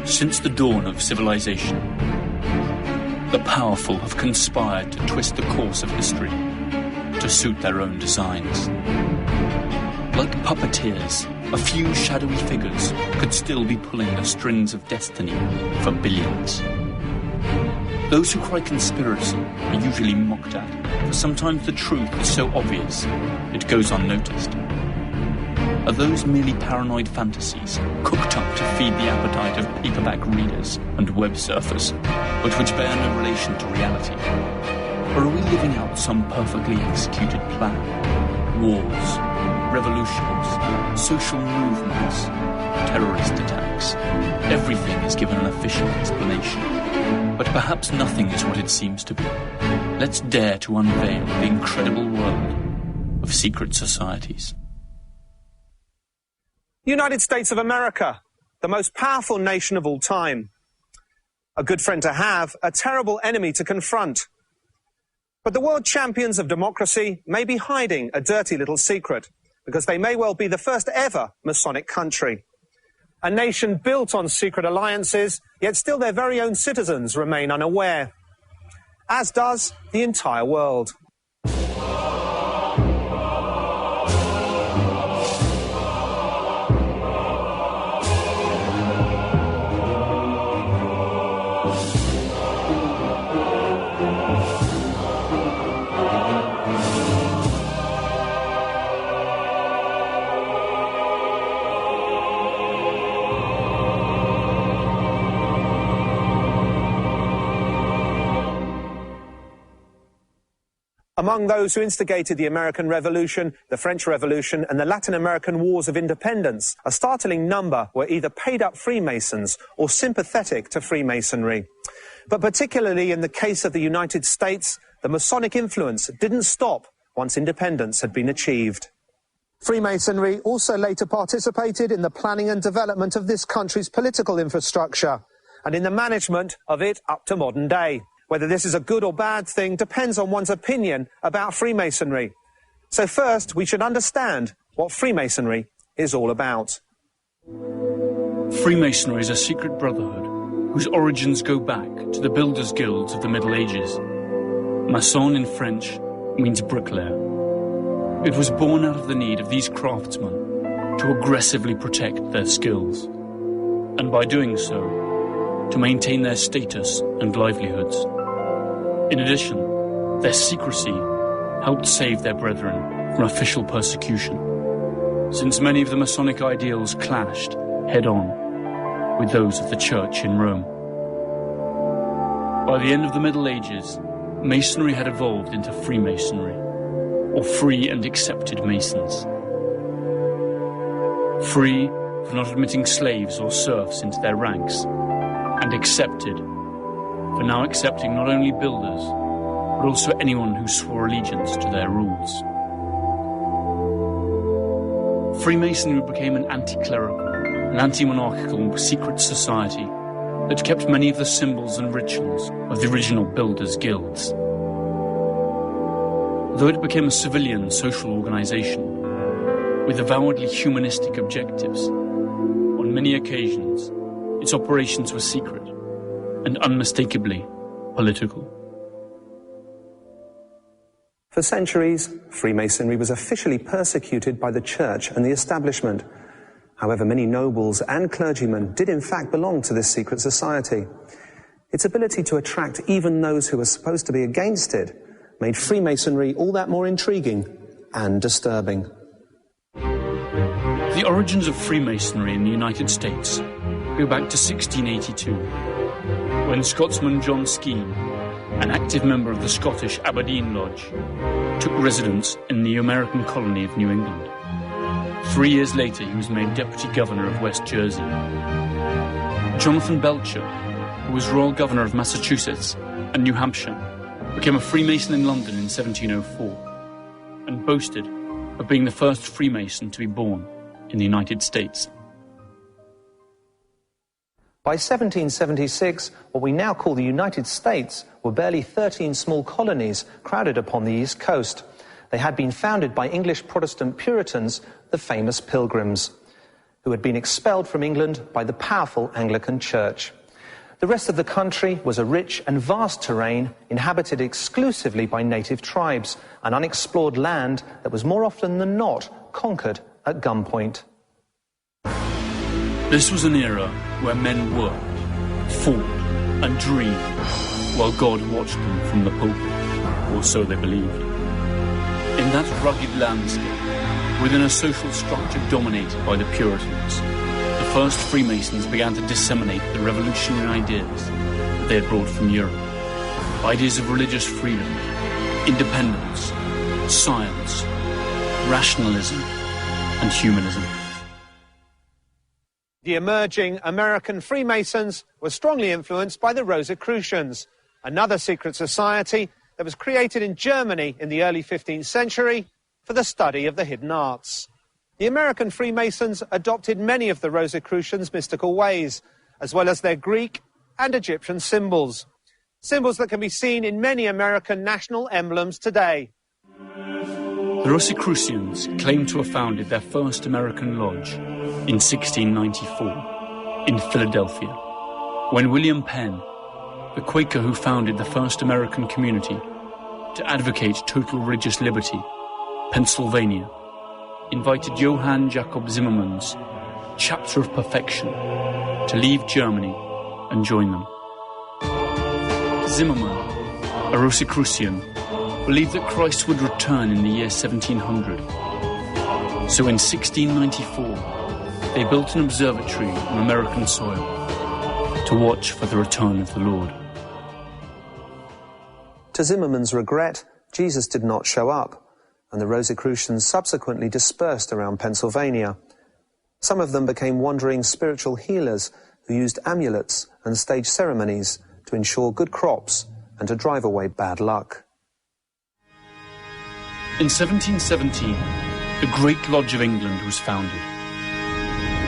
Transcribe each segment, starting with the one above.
Since the dawn of civilization, the powerful have conspired to twist the course of history to suit their own designs. Like puppeteers, a few shadowy figures could still be pulling the strings of destiny for billions. Those who cry conspiracy are usually mocked at, for sometimes the truth is so obvious it goes unnoticed. Are those merely paranoid fantasies cooked up to feed the appetite of paperback readers and web surfers, but which bear no relation to reality? Or are we living out some perfectly executed plan? Wars, revolutions, social movements, terrorist attacks. Everything is given an official explanation. But perhaps nothing is what it seems to be. Let's dare to unveil the incredible world of secret societies. United States of America, the most powerful nation of all time. A good friend to have, a terrible enemy to confront. But the world champions of democracy may be hiding a dirty little secret, because they may well be the first ever Masonic country. A nation built on secret alliances, yet still their very own citizens remain unaware. As does the entire world. Among those who instigated the American Revolution, the French Revolution, and the Latin American Wars of Independence, a startling number were either paid-up Freemasons or sympathetic to Freemasonry. But particularly in the case of the United States, the Masonic influence didn't stop once independence had been achieved. Freemasonry also later participated in the planning and development of this country's political infrastructure, and in the management of it up to modern day. Whether this is a good or bad thing depends on one's opinion about Freemasonry. So first, we should understand what Freemasonry is all about. Freemasonry is a secret brotherhood whose origins go back to the builders' guilds of the Middle Ages. Maçon in French means bricklayer. It was born out of the need of these craftsmen to aggressively protect their skills, and by doing so, to maintain their status and livelihoods. In addition, their secrecy helped save their brethren from official persecution, since many of the Masonic ideals clashed head-on with those of the Church in Rome. By the end of the Middle Ages, Masonry had evolved into Freemasonry, or Free and Accepted Masons. Free for not admitting slaves or serfs into their ranks, and accepted for now accepting not only builders, but also anyone who swore allegiance to their rules. Freemasonry became an anti-clerical, an anti-monarchical secret society that kept many of the symbols and rituals of the original builders' guilds. Though it became a civilian social organization with avowedly humanistic objectives, on many occasions its operations were secret and unmistakably political. For centuries, Freemasonry was officially persecuted by the church and the establishment. However, many nobles and clergymen did in fact belong to this secret society. Its ability to attract even those who were supposed to be against it made Freemasonry all that more intriguing and disturbing. The origins of Freemasonry in the United States go back to 1682, when Scotsman John Skene, an active member of the Scottish Aberdeen Lodge, took residence in the American colony of New England. 3 years later, he was made Deputy Governor of West Jersey. Jonathan Belcher, who was Royal Governor of Massachusetts and New Hampshire, became a Freemason in London in 1704, and boasted of being the first Freemason to be born in the United States. By 1776, what we now call the United States were barely 13 small colonies crowded upon the East Coast. They had been founded by English Protestant Puritans, the famous Pilgrims. who had been expelled from England by the powerful Anglican Church. The rest of the country was a rich and vast terrain inhabited exclusively by native tribes, an unexplored land that was more often than not conquered at gunpoint. This was an era where men worked, fought and dreamed while God watched them from the pulpit, or so they believed. In that rugged landscape, within a social structure dominated by the Puritans, the first Freemasons began to disseminate the revolutionary ideas that they had brought from Europe. Ideas of religious freedom, independence, science, rationalism, and humanism. The emerging American Freemasons were strongly influenced by the Rosicrucians, another secret society that was created in Germany in the early 15th century for the study of the hidden arts. The American Freemasons adopted many of the Rosicrucians' mystical ways, as well as their Greek and Egyptian symbols. Symbols that can be seen in many American national emblems today. The Rosicrucians claimed to have founded their first American lodge in 1694 in Philadelphia, when William Penn, the Quaker who founded the first American community to advocate total religious liberty, Pennsylvania, invited Johann Jacob Zimmermann's Chapter of Perfection to leave Germany and join them. Zimmermann, a Rosicrucian, believed that Christ would return in the year 1700. So in 1694, they built an observatory on American soil to watch for the return of the Lord. To Zimmermann's regret, Jesus did not show up, and the Rosicrucians subsequently dispersed around Pennsylvania. Some of them became wandering spiritual healers who used amulets and staged ceremonies to ensure good crops and to drive away bad luck. In 1717, the Great Lodge of England was founded.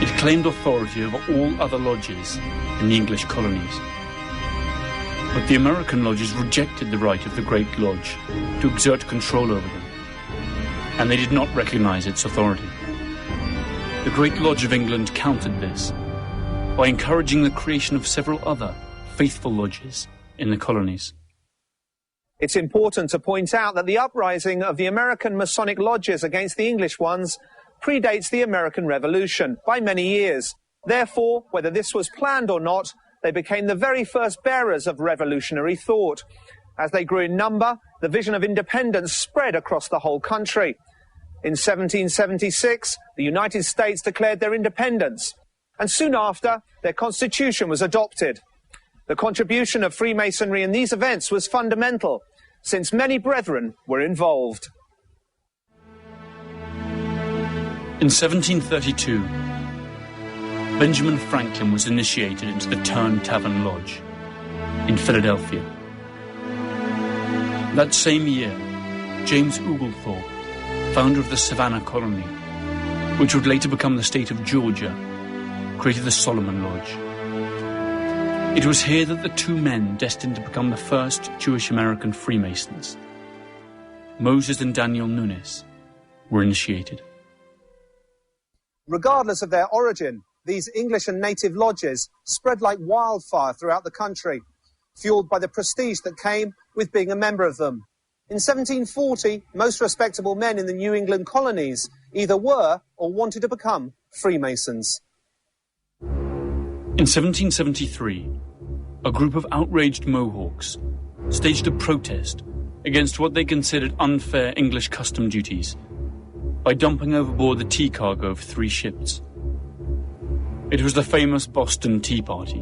It claimed authority over all other lodges in the English colonies. But the American lodges rejected the right of the Great Lodge to exert control over them, and they did not recognize its authority. The Great Lodge of England countered this by encouraging the creation of several other faithful lodges in the colonies. It's important to point out that the uprising of the American Masonic lodges against the English ones predates the American Revolution by many years. Therefore, whether this was planned or not, they became the very first bearers of revolutionary thought. As they grew in number, the vision of independence spread across the whole country. In 1776, the United States declared their independence, and soon after, their constitution was adopted. The contribution of Freemasonry in these events was fundamental, since many brethren were involved. In 1732, Benjamin Franklin was initiated into the Turn Tavern Lodge in Philadelphia. That same year, James Oglethorpe, founder of the Savannah Colony, which would later become the state of Georgia, created the Solomon Lodge. It was here that the two men destined to become the first Jewish-American Freemasons, Moses and Daniel Nunes, were initiated. Regardless of their origin, these English and native lodges spread like wildfire throughout the country, fueled by the prestige that came with being a member of them. In 1740, most respectable men in the New England colonies either were or wanted to become Freemasons. In 1773, a group of outraged Mohawks staged a protest against what they considered unfair English custom duties by dumping overboard the tea cargo of 3 ships. It was the famous Boston Tea Party.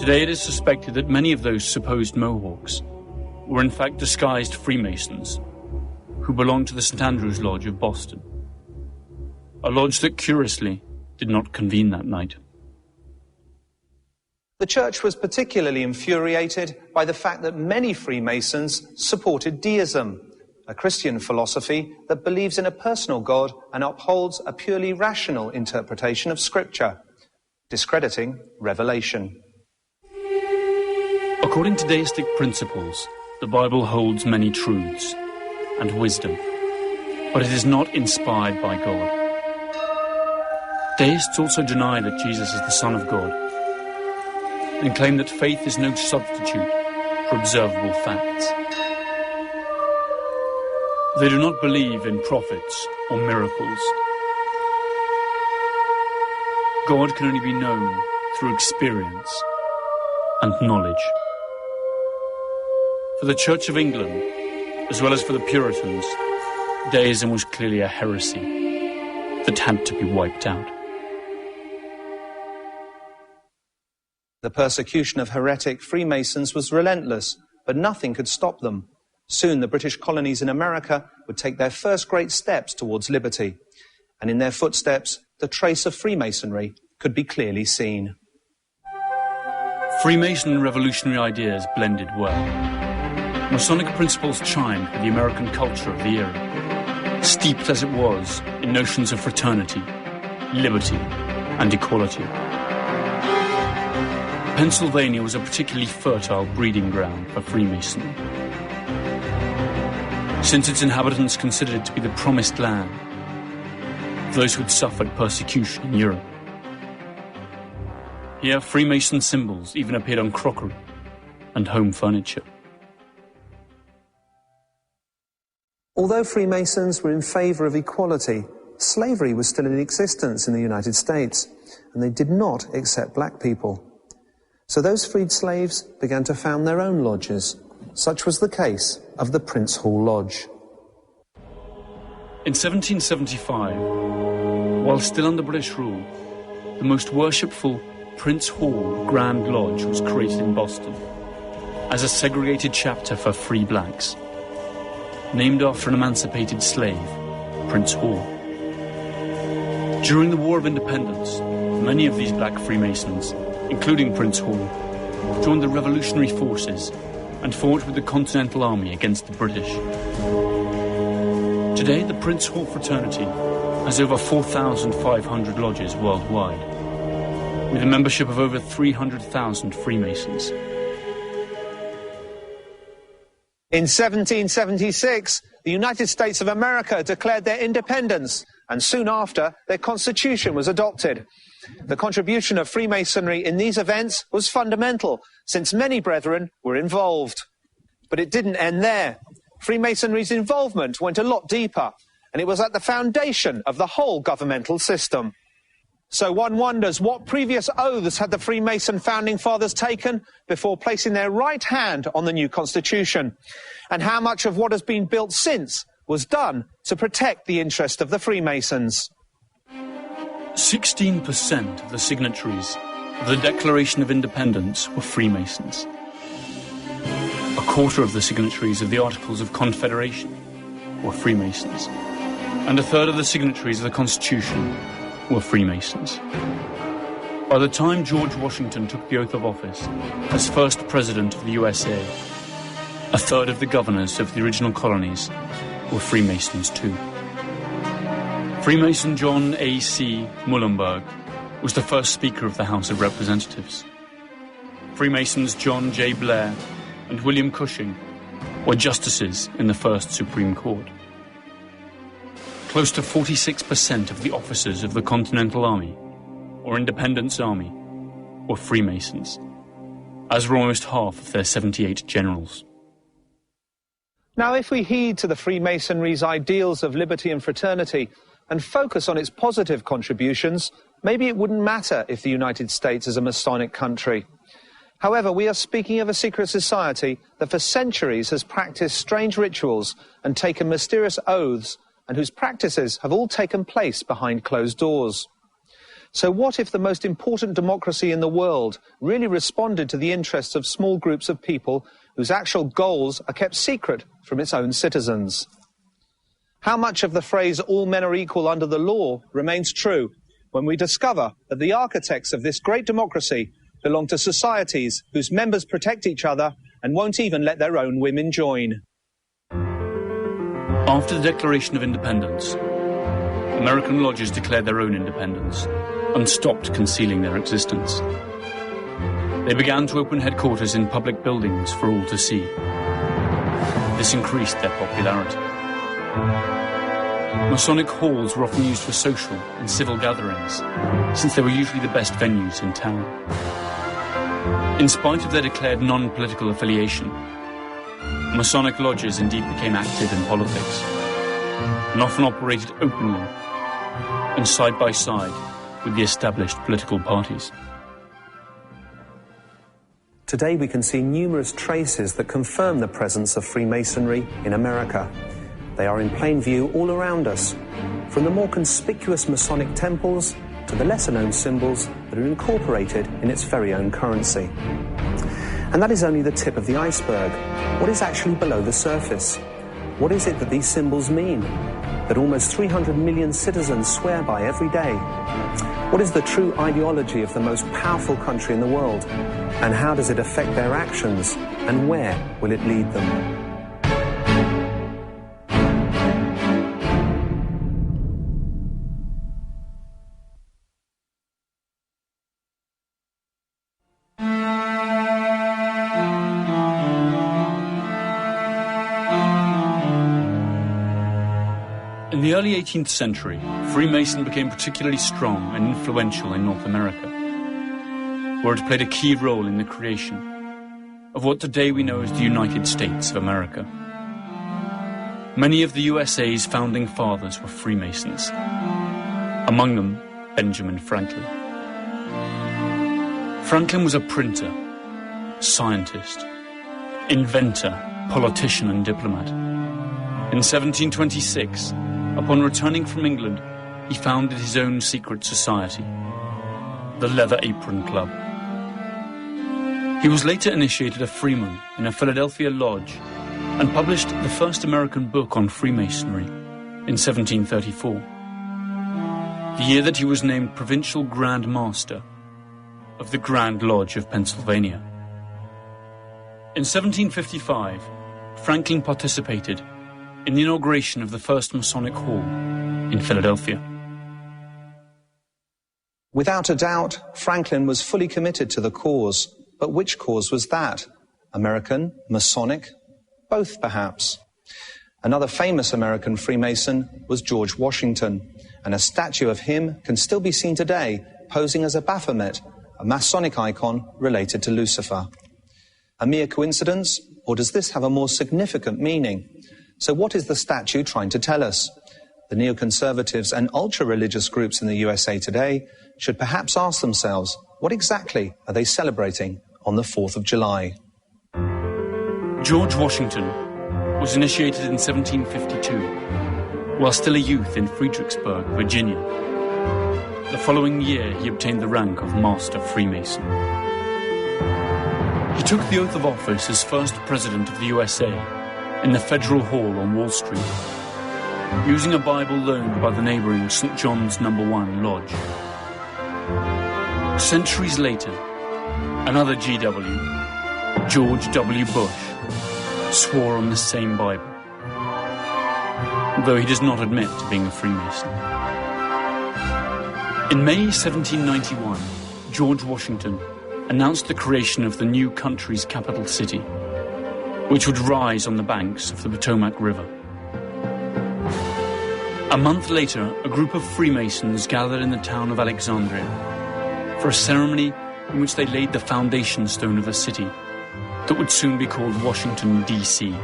Today it is suspected that many of those supposed Mohawks were in fact disguised Freemasons who belonged to the St. Andrew's Lodge of Boston, a lodge that curiously did not convene that night. The church was particularly infuriated by the fact that many Freemasons supported deism, a Christian philosophy that believes in a personal God and upholds a purely rational interpretation of Scripture, discrediting revelation. According to deistic principles, the Bible holds many truths and wisdom, but it is not inspired by God. Deists also deny that Jesus is the Son of God and claim that faith is no substitute for observable facts. They do not believe in prophets or miracles. God can only be known through experience and knowledge. For the Church of England, as well as for the Puritans, deism was clearly a heresy that had to be wiped out. The persecution of heretic Freemasons was relentless, but nothing could stop them. Soon the British colonies in America would take their first great steps towards liberty, and in their footsteps, the trace of Freemasonry could be clearly seen. Freemason and revolutionary ideas blended well. Masonic principles chimed with the American culture of the era, steeped as it was in notions of fraternity, liberty, and equality. Pennsylvania was a particularly fertile breeding ground for Freemasonry, since its inhabitants considered it to be the promised land of those who had suffered persecution in Europe. Here, Freemason symbols even appeared on crockery and home furniture. Although Freemasons were in favour of equality, slavery was still in existence in the United States, and they did not accept black people. So those freed slaves began to found their own lodges. Such was the case of the Prince Hall Lodge. In 1775, while still under British rule, the most worshipful Prince Hall Grand Lodge was created in Boston as a segregated chapter for free blacks, named after an emancipated slave, Prince Hall. During the War of Independence, many of these black Freemasons, including Prince Hall, joined the revolutionary forces and fought with the Continental Army against the British. Today, the Prince Hall fraternity has over 4,500 lodges worldwide, with a membership of over 300,000 Freemasons. In 1776, the United States of America declared their independence, and soon after, their constitution was adopted. The contribution of Freemasonry in these events was fundamental, since many brethren were involved. But it didn't end there. Freemasonry's involvement went a lot deeper, and it was at the foundation of the whole governmental system. So one wonders, what previous oaths had the Freemason founding fathers taken before placing their right hand on the new constitution? And how much of what has been built since was done to protect the interest of the Freemasons? 16% of the signatories of the Declaration of Independence were Freemasons. A quarter of the signatories of the Articles of Confederation were Freemasons. And a third of the signatories of the Constitution were Freemasons. By the time George Washington took the oath of office as first president of the USA, a third of the governors of the original colonies were Freemasons too. Freemason John A.C. Muhlenberg was the first Speaker of the House of Representatives. Freemasons John J. Blair and William Cushing were justices in the first Supreme Court. Close to 46% of the officers of the Continental Army, or Independence Army, were Freemasons, as were almost half of their 78 generals. Now, if we heed to the Freemasonry's ideals of liberty and fraternity and focus on its positive contributions, maybe it wouldn't matter if the United States is a Masonic country. However, we are speaking of a secret society that for centuries has practiced strange rituals and taken mysterious oaths, and whose practices have all taken place behind closed doors. So what if the most important democracy in the world really responded to the interests of small groups of people whose actual goals are kept secret from its own citizens? How much of the phrase "all men are equal under the law" remains true when we discover that the architects of this great democracy belong to societies whose members protect each other and won't even let their own women join? After the Declaration of Independence, American lodges declared their own independence and stopped concealing their existence. They began to open headquarters in public buildings for all to see. This increased their popularity. Masonic halls were often used for social and civil gatherings, since they were usually the best venues in town. In spite of their declared non-political affiliation, Masonic lodges indeed became active in politics, and often operated openly and side by side with the established political parties. Today we can see numerous traces that confirm the presence of Freemasonry in America. They are in plain view all around us, from the more conspicuous Masonic temples to the lesser-known symbols that are incorporated in its very own currency. And that is only the tip of the iceberg. What is actually below the surface? What is it that these symbols mean, that almost 300 million citizens swear by every day? What is the true ideology of the most powerful country in the world? And how does it affect their actions? And where will it lead them? In the early 18th century, Freemason became particularly strong and influential in North America, where it played a key role in the creation of what today we know as the United States of America. Many of the USA's founding fathers were Freemasons, among them Benjamin Franklin. Franklin was a printer, scientist, inventor, politician and diplomat. In 1726, upon returning from England, he founded his own secret society, the Leather Apron Club. He was later initiated a Freeman in a Philadelphia lodge and published the first American book on Freemasonry in 1734, the year that he was named Provincial Grand Master of the Grand Lodge of Pennsylvania. In 1755, Franklin participated in the inauguration of the first Masonic Hall in Philadelphia. Without a doubt, Franklin was fully committed to the cause. But which cause was that? American? Masonic? Both, perhaps. Another famous American Freemason was George Washington, and a statue of him can still be seen today, posing as a Baphomet, a Masonic icon related to Lucifer. A mere coincidence, or does this have a more significant meaning? So what is the statue trying to tell us? The neoconservatives and ultra-religious groups in the USA today should perhaps ask themselves, what exactly are they celebrating on the 4th of July? George Washington was initiated in 1752, while still a youth in Fredericksburg, Virginia. The following year, he obtained the rank of Master Freemason. He took the oath of office as first President of the USA in the Federal Hall on Wall Street, using a Bible loaned by the neighboring St. John's No. 1 Lodge. Centuries later, another GW, George W. Bush, swore on the same Bible, though he does not admit to being a Freemason. In May 1791, George Washington announced the creation of the new country's capital city, which would rise on the banks of the Potomac River. A month later, a group of Freemasons gathered in the town of Alexandria for a ceremony in which they laid the foundation stone of a city that would soon be called Washington, D.C.,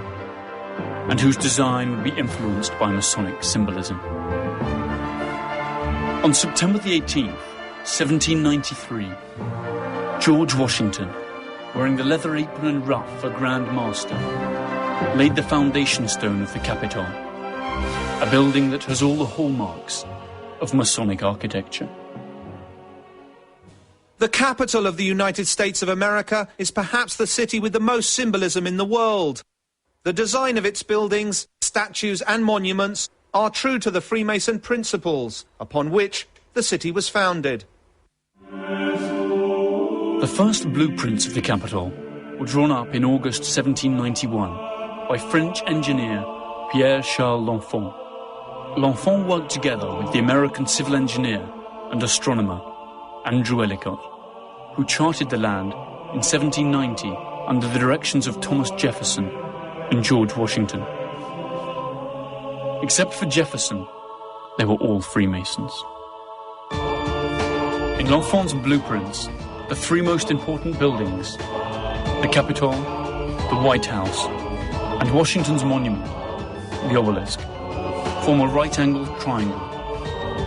and whose design would be influenced by Masonic symbolism. On September the 18th, 1793, George Washington, wearing the leather apron and ruff of a Grand Master, laid the foundation stone of the Capitol, a building that has all the hallmarks of Masonic architecture. The capital of the United States of America is perhaps the city with the most symbolism in the world. The design of its buildings, statues and monuments are true to the Freemason principles upon which the city was founded. The first blueprints of the Capitol were drawn up in August 1791 by French engineer Pierre-Charles L'Enfant. L'Enfant worked together with the American civil engineer and astronomer Andrew Ellicott, who charted the land in 1790 under the directions of Thomas Jefferson and George Washington. Except for Jefferson, they were all Freemasons. In L'Enfant's blueprints, the three most important buildings, the Capitol, the White House, and Washington's monument, the obelisk, form a right-angled triangle,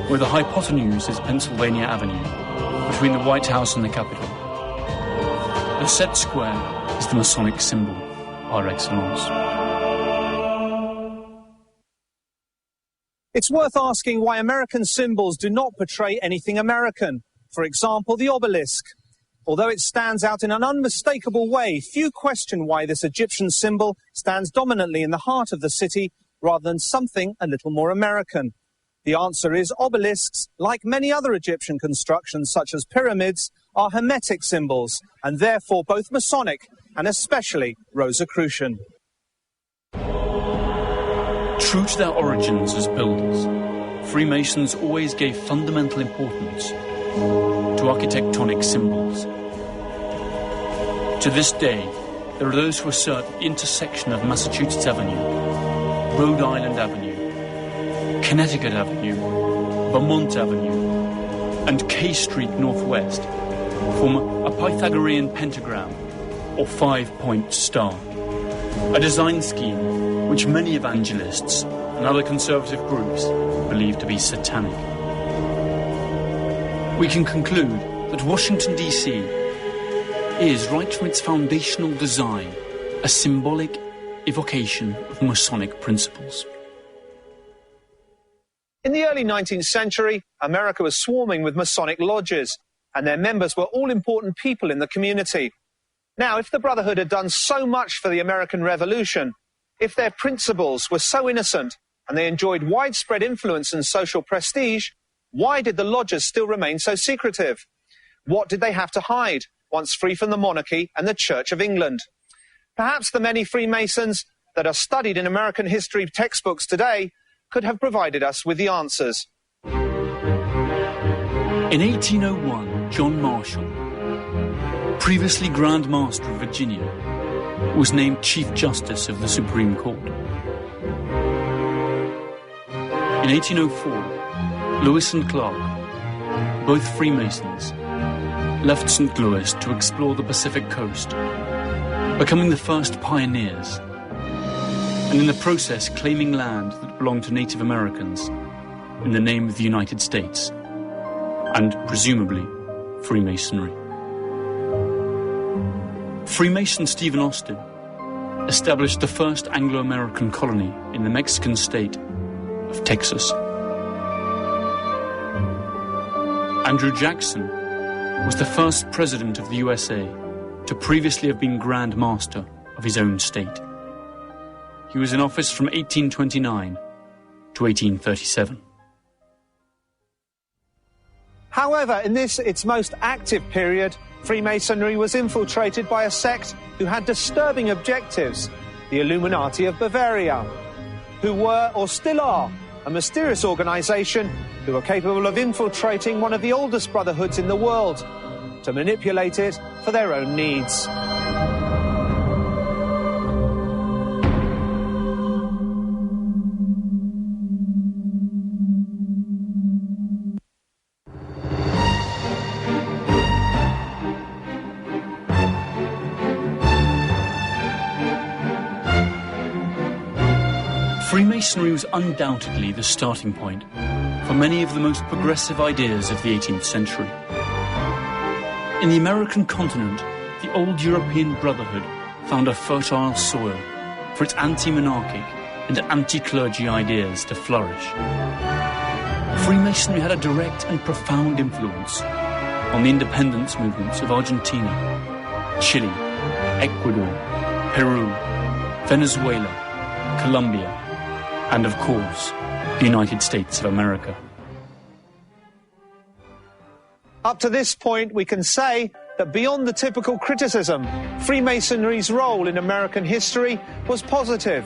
where the hypotenuse is Pennsylvania Avenue, between the White House and the Capitol. The set square is the Masonic symbol, par excellence. It's worth asking why American symbols do not portray anything American. For example, the obelisk. Although it stands out in an unmistakable way, few question why this Egyptian symbol stands dominantly in the heart of the city rather than something a little more American. The answer is obelisks, like many other Egyptian constructions such as pyramids, are Hermetic symbols and therefore both Masonic and especially Rosicrucian. True to their origins as builders, Freemasons always gave fundamental importance to architectonic symbols. To this day, there are those who assert the intersection of Massachusetts Avenue, Rhode Island Avenue, Connecticut Avenue, Vermont Avenue, and K Street Northwest form a Pythagorean pentagram or five-point star, a design scheme which many evangelists and other conservative groups believe to be satanic. We can conclude that Washington, D.C. is, right from its foundational design, a symbolic evocation of Masonic principles. In the early 19th century, America was swarming with Masonic lodges, and their members were all important people in the community. Now, if the Brotherhood had done so much for the American Revolution, if their principles were so innocent, and they enjoyed widespread influence and social prestige, why did the lodges still remain so secretive? What did they have to hide, once free from the monarchy and the Church of England? Perhaps the many Freemasons that are studied in American history textbooks today could have provided us with the answers. In 1801, John Marshall, previously Grand Master of Virginia, was named Chief Justice of the Supreme Court. In 1804, Lewis and Clark, both Freemasons, left St. Louis to explore the Pacific coast, becoming the first pioneers, and in the process claiming land that belonged to Native Americans in the name of the United States, and presumably Freemasonry. Freemason Stephen Austin established the first Anglo-American colony in the Mexican state of Texas. Andrew Jackson was the first president of the USA to previously have been Grand Master of his own state. He was in office from 1829 to 1837. However, in this, its most active period, Freemasonry was infiltrated by a sect who had disturbing objectives, the Illuminati of Bavaria, who were, or still are, a mysterious organization who are capable of infiltrating one of the oldest brotherhoods in the world to manipulate it for their own needs. Freemasonry was undoubtedly the starting point for many of the most progressive ideas of the 18th century. In the American continent, the old European Brotherhood found a fertile soil for its anti-monarchic and anti-clergy ideas to flourish. Freemasonry had a direct and profound influence on the independence movements of Argentina, Chile, Ecuador, Peru, Venezuela, Colombia, and of course, the United States of America. Up to this point, we can say that beyond the typical criticism, Freemasonry's role in American history was positive.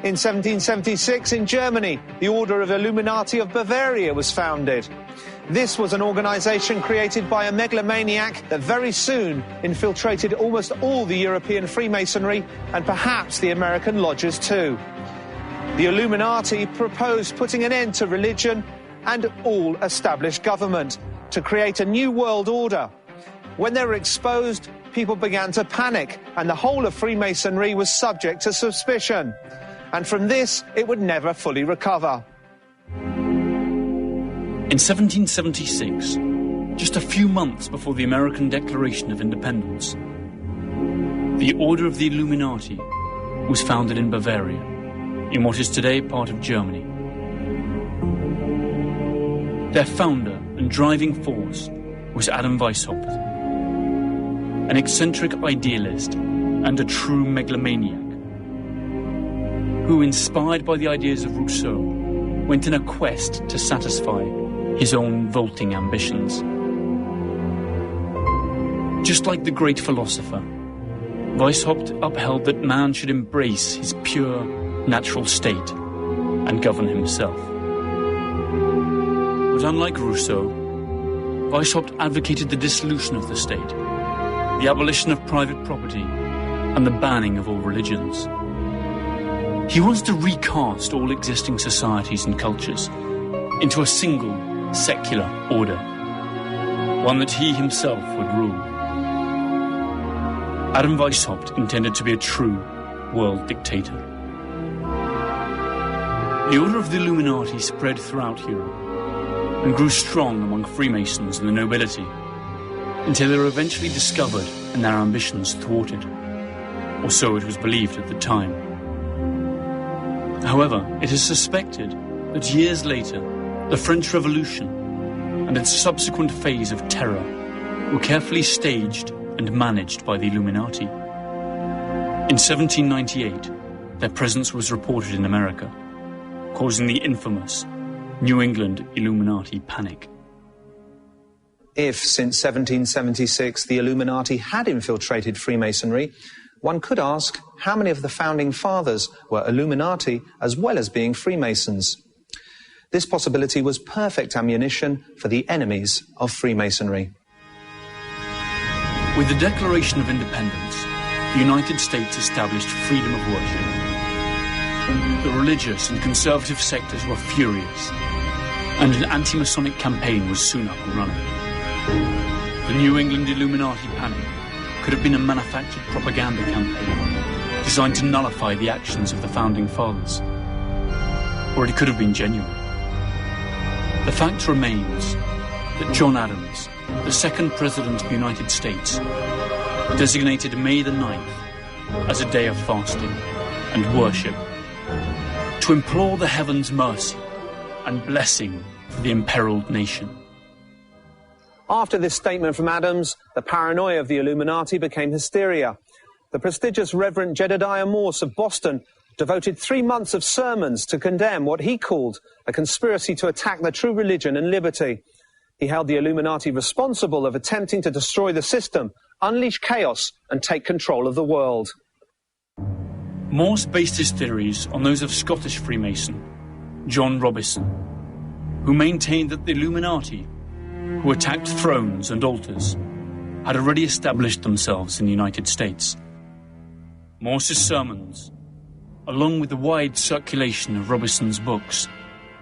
In 1776, in Germany, the Order of Illuminati of Bavaria was founded. This was an organization created by a megalomaniac that very soon infiltrated almost all the European Freemasonry and perhaps the American lodges too. The Illuminati proposed putting an end to religion and all established government to create a new world order. When they were exposed, people began to panic, and the whole of Freemasonry was subject to suspicion. And from this, it would never fully recover. In 1776, just a few months before the American Declaration of Independence, the Order of the Illuminati was founded in Bavaria, in what is today part of Germany. Their founder and driving force was Adam Weishaupt, an eccentric idealist and a true megalomaniac, who, inspired by the ideas of Rousseau, went in a quest to satisfy his own vaulting ambitions. Just like the great philosopher, Weishaupt upheld that man should embrace his pure, natural state and govern himself. But unlike Rousseau, Weishaupt advocated the dissolution of the state, the abolition of private property, and the banning of all religions. He wants to recast all existing societies and cultures into a single secular order, one that he himself would rule. Adam Weishaupt intended to be a true world dictator. The Order of the Illuminati spread throughout Europe and grew strong among Freemasons and the nobility, until they were eventually discovered and their ambitions thwarted, or so it was believed at the time. However, it is suspected that years later, the French Revolution and its subsequent phase of terror were carefully staged and managed by the Illuminati. In 1798, their presence was reported in America, causing the infamous New England Illuminati panic. If, since 1776, the Illuminati had infiltrated Freemasonry, one could ask how many of the founding fathers were Illuminati as well as being Freemasons. This possibility was perfect ammunition for the enemies of Freemasonry. With the Declaration of Independence, the United States established freedom of worship. The religious and conservative sectors were furious, and an anti-Masonic campaign was soon up and running. The New England Illuminati panic could have been a manufactured propaganda campaign designed to nullify the actions of the founding fathers, or it could have been genuine. The fact remains that John Adams, the second President of the United States, designated May the 9th as a day of fasting and worship to implore the heavens' mercy and blessing for the imperiled nation. After this statement from Adams, the paranoia of the Illuminati became hysteria. The prestigious Reverend Jedediah Morse of Boston devoted 3 months of sermons to condemn what he called a conspiracy to attack the true religion and liberty. He held the Illuminati responsible of attempting to destroy the system, unleash chaos, and take control of the world. Morse based his theories on those of Scottish Freemason John Robison, who maintained that the Illuminati, who attacked thrones and altars, had already established themselves in the United States. Morse's sermons, along with the wide circulation of Robison's books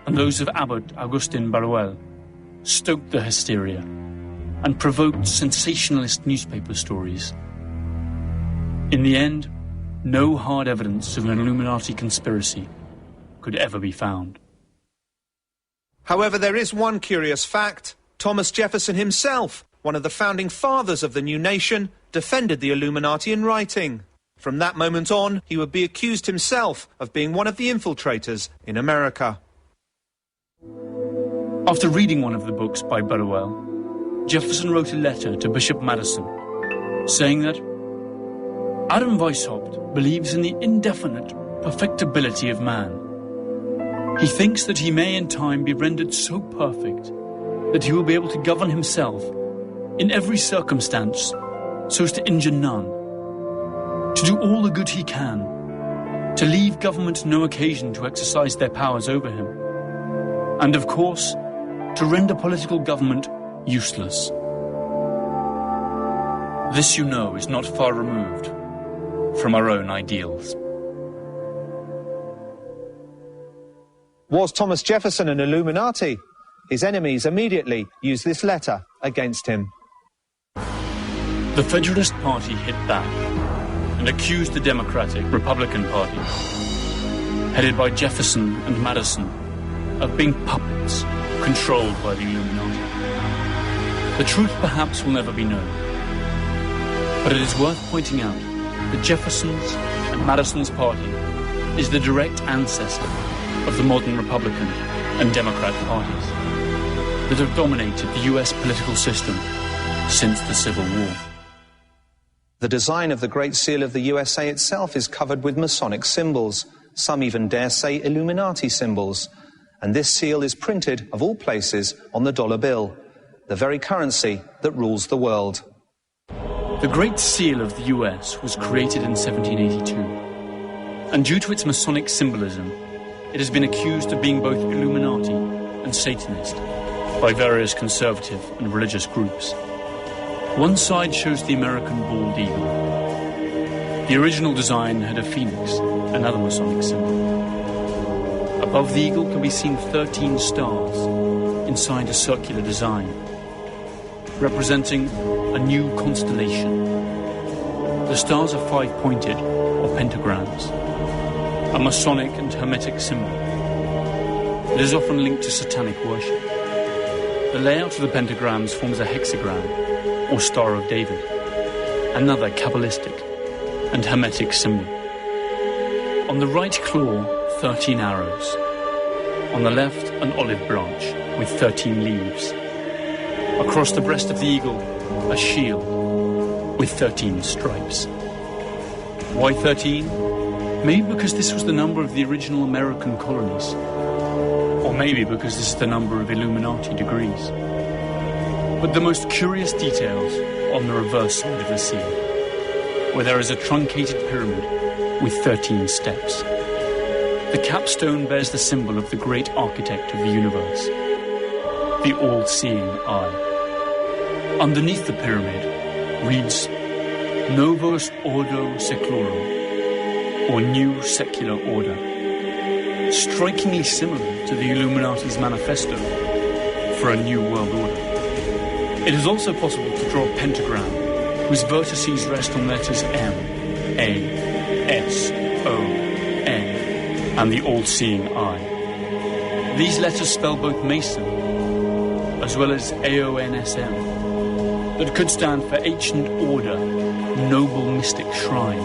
and those of Abbot Augustin Barruel, stoked the hysteria and provoked sensationalist newspaper stories. In the end, no hard evidence of an Illuminati conspiracy could ever be found. However, there is one curious fact. Thomas Jefferson himself, one of the founding fathers of the new nation, defended the Illuminati in writing. From that moment on, he would be accused himself of being one of the infiltrators in America. After reading one of the books by Burwell, Jefferson wrote a letter to Bishop Madison, saying that Adam Weishaupt believes in the indefinite perfectibility of man. He thinks that he may in time be rendered so perfect that he will be able to govern himself in every circumstance so as to injure none, to do all the good he can, to leave government no occasion to exercise their powers over him, and of course, to render political government useless. This, you know, is not far removed from our own ideals. Was Thomas Jefferson an Illuminati? His enemies immediately used this letter against him. The Federalist Party hit back and accused the Democratic Republican Party, headed by Jefferson and Madison, of being puppets controlled by the Illuminati. The truth perhaps will never be known, but it is worth pointing out that Jefferson's and Madison's party is the direct ancestor of the modern Republican and Democrat parties that have dominated the US political system since the Civil War. The design of the Great Seal of the USA itself is covered with Masonic symbols. Some even dare say Illuminati symbols. And this seal is printed, of all places, on the dollar bill, the very currency that rules the world. The Great Seal of the US was created in 1782, and due to its Masonic symbolism, it has been accused of being both Illuminati and Satanist by various conservative and religious groups. One side shows the American bald eagle. The original design had a phoenix, another Masonic symbol. Above the eagle can be seen 13 stars inside a circular design, representing a new constellation. The stars are five-pointed, or pentagrams, a Masonic and Hermetic symbol. It is often linked to satanic worship. The layout of the pentagrams forms a hexagram, or Star of David, another Kabbalistic and Hermetic symbol. On the right claw, 13 arrows. On the left, an olive branch with 13 leaves. Across the breast of the eagle, a shield with 13 stripes. Why 13? Maybe because this was the number of the original American colonies. Or maybe because this is the number of Illuminati degrees. But the most curious details on the reverse side of the seal, where there is a truncated pyramid with 13 steps. The capstone bears the symbol of the great architect of the universe, the all-seeing eye. Underneath the pyramid reads Novus Ordo Seclorum, or New Secular Order, strikingly similar to the Illuminati's manifesto for a new world order. It is also possible to draw a pentagram whose vertices rest on letters M, A, S, O, N, and the all-seeing eye. These letters spell both Mason as well as AONSM, that could stand for Ancient Order, Noble Mystic Shrine,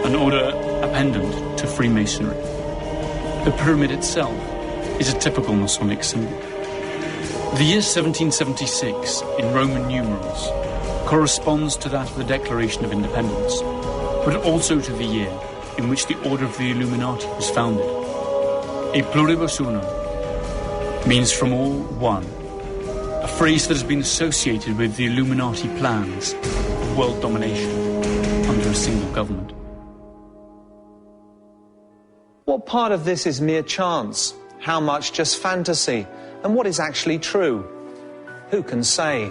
an order appendant to Freemasonry. The pyramid itself is a typical Masonic symbol. The year 1776, in Roman numerals, corresponds to that of the Declaration of Independence, but also to the year in which the Order of the Illuminati was founded. E pluribus unum means from all one, a phrase that has been associated with the Illuminati plans of world domination under a single government. What part of this is mere chance? How much just fantasy? And what is actually true? Who can say?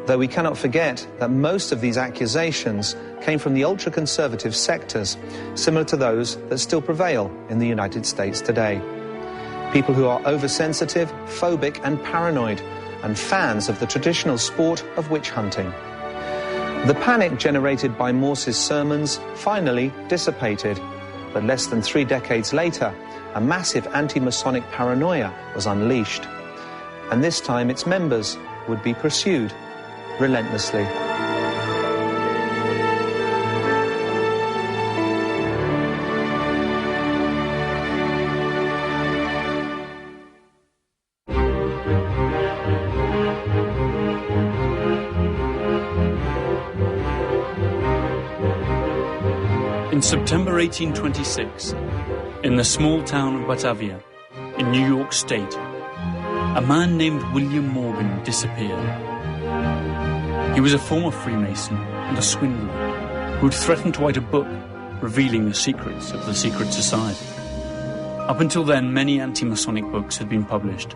Though we cannot forget that most of these accusations came from the ultra-conservative sectors, similar to those that still prevail in the United States today. People who are oversensitive, phobic and paranoid, and fans of the traditional sport of witch hunting. The panic generated by Morse's sermons finally dissipated, but less than 3 decades later, a massive anti-Masonic paranoia was unleashed, and this time its members would be pursued relentlessly. In September 1826, in the small town of Batavia, in New York State, a man named William Morgan disappeared. He was a former Freemason and a swindler who had threatened to write a book revealing the secrets of the secret society. Up until then, many anti-Masonic books had been published,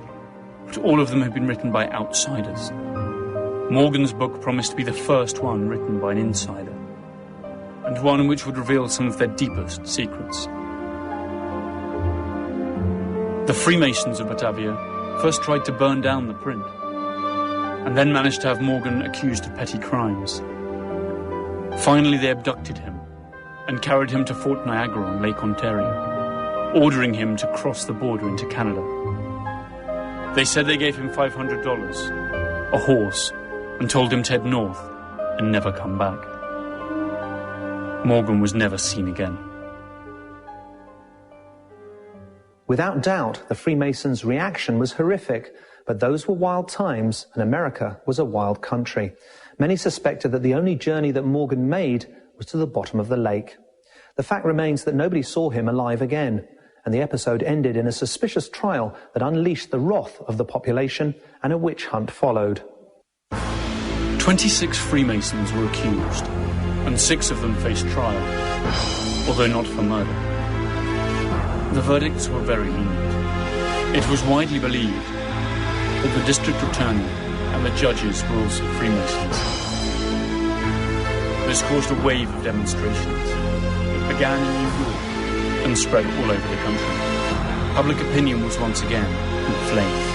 but all of them had been written by outsiders. Morgan's book promised to be the first one written by an insider, and one which would reveal some of their deepest secrets. The Freemasons of Batavia first tried to burn down the print, and then managed to have Morgan accused of petty crimes. Finally, they abducted him and carried him to Fort Niagara on Lake Ontario, ordering him to cross the border into Canada. They said they gave him $500, a horse, and told him to head north and never come back. Morgan was never seen again. Without doubt, the Freemasons' reaction was horrific, but those were wild times, and America was a wild country. Many suspected that the only journey that Morgan made was to the bottom of the lake. The fact remains that nobody saw him alive again, and the episode ended in a suspicious trial that unleashed the wrath of the population, and a witch hunt followed. 26 Freemasons were accused, and 6 of them faced trial, although not for murder. The verdicts were very lenient. It was widely believed that the district attorney and the judges were also Freemasons. This caused a wave of demonstrations. It began in New York and spread all over the country. Public opinion was once again inflamed.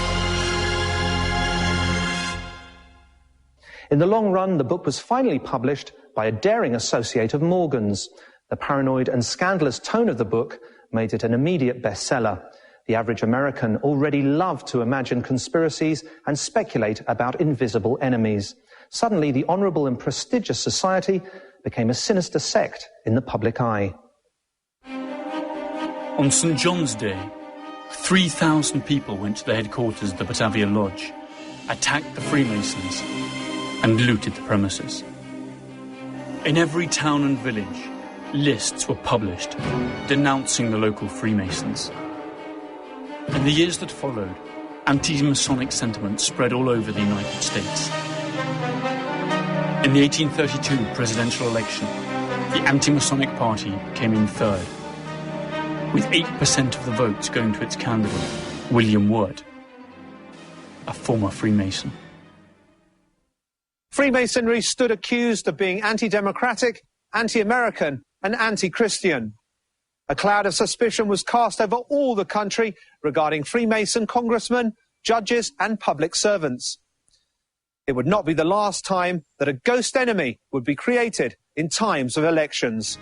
In the long run, the book was finally published by a daring associate of Morgan's. The paranoid and scandalous tone of the book made it an immediate bestseller. The average American already loved to imagine conspiracies and speculate about invisible enemies. Suddenly, the honourable and prestigious society became a sinister sect in the public eye. On St. John's Day, 3,000 people went to the headquarters of the Batavia Lodge, attacked the Freemasons, and looted the premises. In every town and village, lists were published denouncing the local Freemasons. In the years that followed, anti-Masonic sentiment spread all over the United States. In the 1832 presidential election, the anti-Masonic party came in third, with 8% of the votes going to its candidate, William Wirt, a former Freemason. Freemasonry stood accused of being anti-democratic, anti-American, and anti-Christian. A cloud of suspicion was cast over all the country regarding Freemason congressmen, judges, and public servants. It would not be the last time that a ghost enemy would be created in times of elections.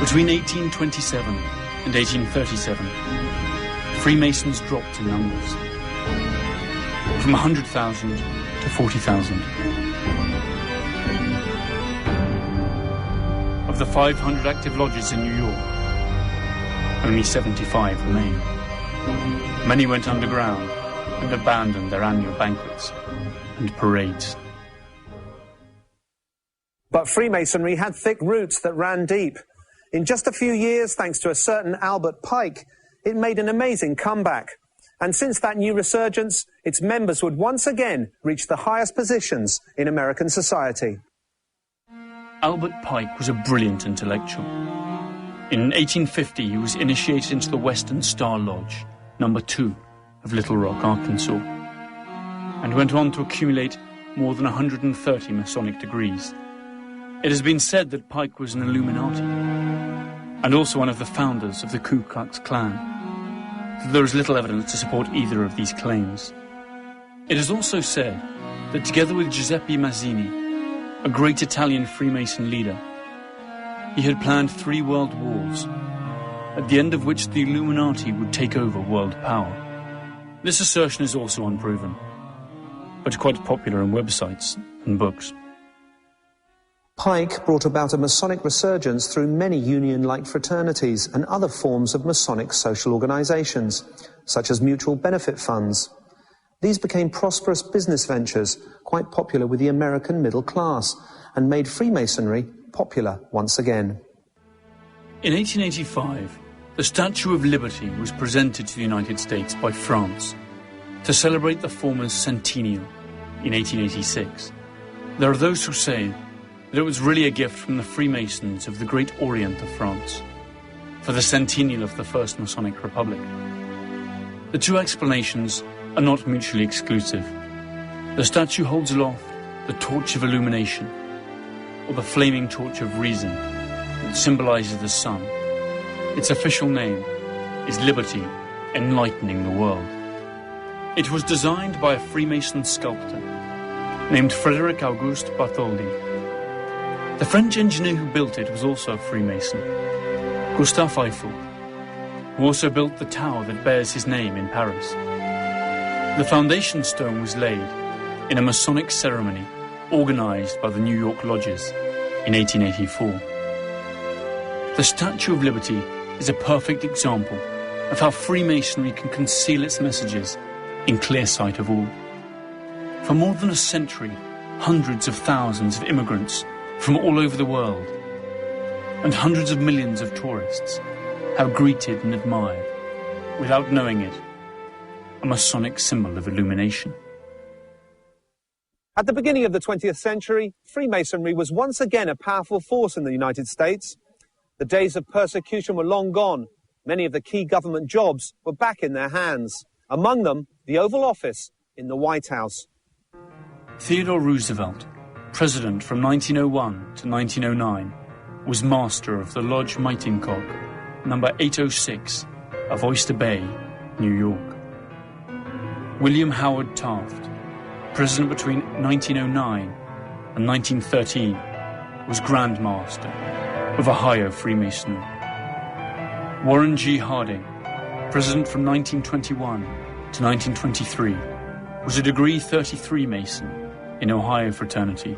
Between 1827 and 1837, Freemasons dropped in numbers, from 100,000 to 40,000. Of the 500 active lodges in New York, only 75 remain. Many went underground and abandoned their annual banquets and parades. But Freemasonry had thick roots that ran deep. In just a few years, thanks to a certain Albert Pike, it made an amazing comeback. And since that new resurgence, its members would once again reach the highest positions in American society. Albert Pike was a brilliant intellectual. In 1850, he was initiated into the Western Star Lodge, number 2 of Little Rock, Arkansas, and went on to accumulate more than 130 Masonic degrees. It has been said that Pike was an Illuminati, and also one of the founders of the Ku Klux Klan, though there is little evidence to support either of these claims. It is also said that together with Giuseppe Mazzini, a great Italian Freemason leader, he had planned 3 world wars, at the end of which the Illuminati would take over world power. This assertion is also unproven, but quite popular in websites and books. Pike brought about a Masonic resurgence through many union-like fraternities and other forms of Masonic social organizations, such as mutual benefit funds. These became prosperous business ventures, quite popular with the American middle class, and made Freemasonry popular once again. In 1885, the Statue of Liberty was presented to the United States by France to celebrate the former's centennial in 1886. There are those who say that it was really a gift from the Freemasons of the Great Orient of France for the centennial of the First Masonic Republic. The two explanations are not mutually exclusive. The statue holds aloft the torch of illumination, or the flaming torch of reason, that symbolizes the sun. Its official name is liberty enlightening the world. It was designed by a Freemason sculptor named Frederic Auguste Bartholdi. The French engineer who built it was also a Freemason, Gustave Eiffel, who also built the tower that bears his name in Paris. The foundation stone was laid in a Masonic ceremony organized by the New York Lodges in 1884. The Statue of Liberty is a perfect example of how Freemasonry can conceal its messages in clear sight of all. For more than a century, hundreds of thousands of immigrants from all over the world and hundreds of millions of tourists have greeted and admired, without knowing it, a Masonic symbol of illumination. At the beginning of the 20th century, Freemasonry was once again a powerful force in the United States. The days of persecution were long gone. Many of the key government jobs were back in their hands. Among them, the Oval Office in the White House. Theodore Roosevelt, president from 1901 to 1909, was master of the Lodge Mighting Cock, number 806 of Oyster Bay, New York. William Howard Taft, president between 1909 and 1913, was Grand Master of Ohio Freemasonry. Warren G. Harding, president from 1921 to 1923, was a degree 33 Mason in Ohio Fraternity,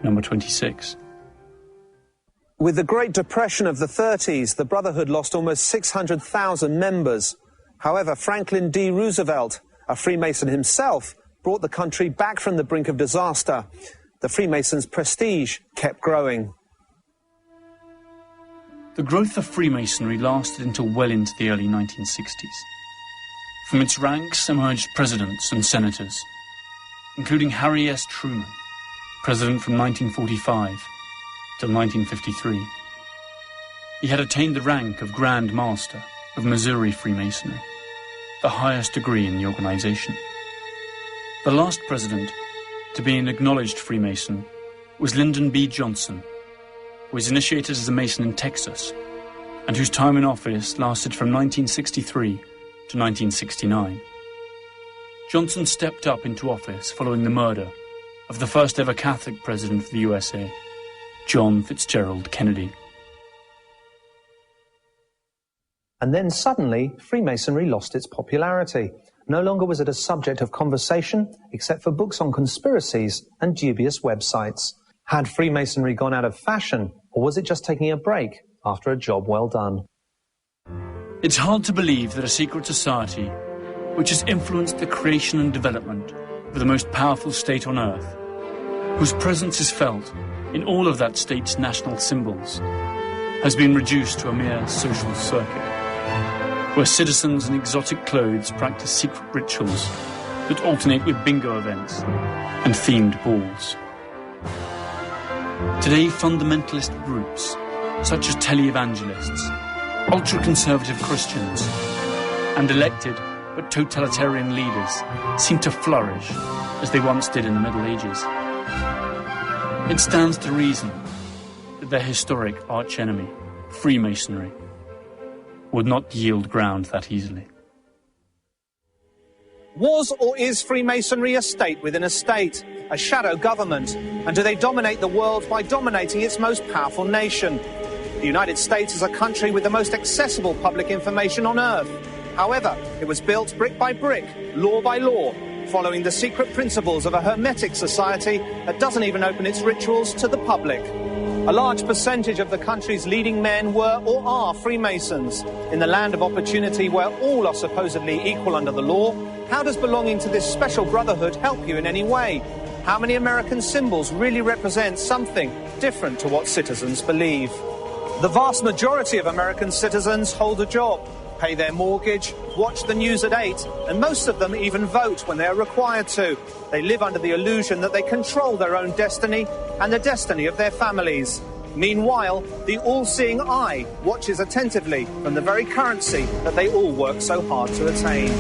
number 26. With the Great Depression of the 30s, the Brotherhood lost almost 600,000 members. However, Franklin D. Roosevelt, a Freemason himself, brought the country back from the brink of disaster. The Freemasons' prestige kept growing. The growth of Freemasonry lasted until well into the early 1960s. From its ranks emerged presidents and senators, including Harry S. Truman, president from 1945 till 1953. He had attained the rank of Grand Master of Missouri Freemasonry, the highest degree in the organization. The last president to be an acknowledged Freemason was Lyndon B. Johnson, who was initiated as a Mason in Texas, and whose time in office lasted from 1963 to 1969. Johnson stepped up into office following the murder of the first ever Catholic president of the USA, John Fitzgerald Kennedy. And then suddenly, Freemasonry lost its popularity. No longer was it a subject of conversation, except for books on conspiracies and dubious websites. Had Freemasonry gone out of fashion, or was it just taking a break after a job well done? It's hard to believe that a secret society, which has influenced the creation and development of the most powerful state on earth, whose presence is felt in all of that state's national symbols, has been reduced to a mere social circuit, where citizens in exotic clothes practice secret rituals that alternate with bingo events and themed balls. Today, fundamentalist groups, such as televangelists, ultra-conservative Christians, and elected but totalitarian leaders seem to flourish as they once did in the Middle Ages. It stands to reason that their historic archenemy, Freemasonry, would not yield ground that easily. Was or is Freemasonry a state within a state, a shadow government? And do they dominate the world by dominating its most powerful nation? The United States is a country with the most accessible public information on earth. However, it was built brick by brick, law by law, following the secret principles of a hermetic society that doesn't even open its rituals to the public. A large percentage of the country's leading men were or are Freemasons. In the land of opportunity where all are supposedly equal under the law, how does belonging to this special brotherhood help you in any way? How many American symbols really represent something different to what citizens believe? The vast majority of American citizens hold a job, pay their mortgage, watch the news at 8, and most of them even vote when they are required to. They live under the illusion that they control their own destiny and the destiny of their families. Meanwhile, the all-seeing eye watches attentively from the very currency that they all work so hard to attain.